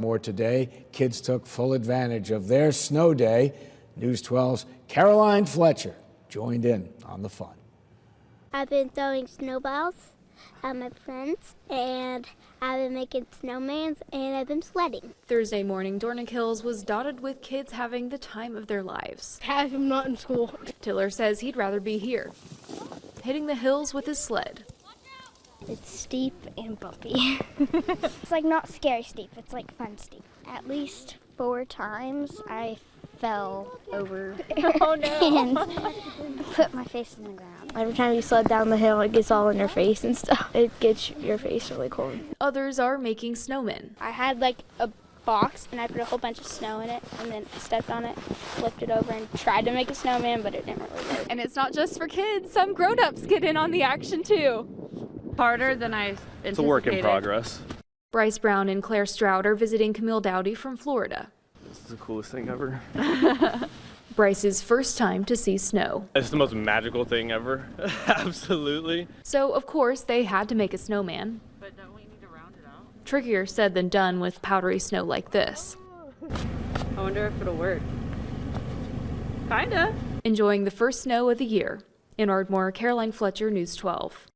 More today, kids took full advantage of their snow day. News 12's Caroline Fletcher joined in on the fun. I've been throwing snowballs at my friends, and I've been making snowmans, and I've been sledding. Thursday morning, Dornick Hills was dotted with kids having the time of their lives. Half I'm not in school. Tiller says he'd rather be here, hitting the hills with his sled. It's steep and bumpy. It's like not scary steep, it's like fun steep. At least 4 times I fell over and put my face in the ground. Every time you sled down the hill, it gets all in your face and stuff. It gets your face really cold. Others are making snowmen. I had like a box and I put a whole bunch of snow in it, and then I stepped on it, flipped it over, and tried to make a snowman, but it didn't really work. And it's not just for kids. Some grown-ups get in on the action too. Harder than I anticipated. It's a work in progress. Bryce Brown and Claire Stroud are visiting Camille Dowdy from Florida. This is the coolest thing ever. Bryce's first time to see snow. It's the most magical thing ever. Absolutely. So, of course, they had to make a snowman. But don't we need to round it out? Trickier said than done with powdery snow like this. I wonder if it'll work. Kinda. Enjoying the first snow of the year. In Ardmore, Caroline Fletcher, News 12.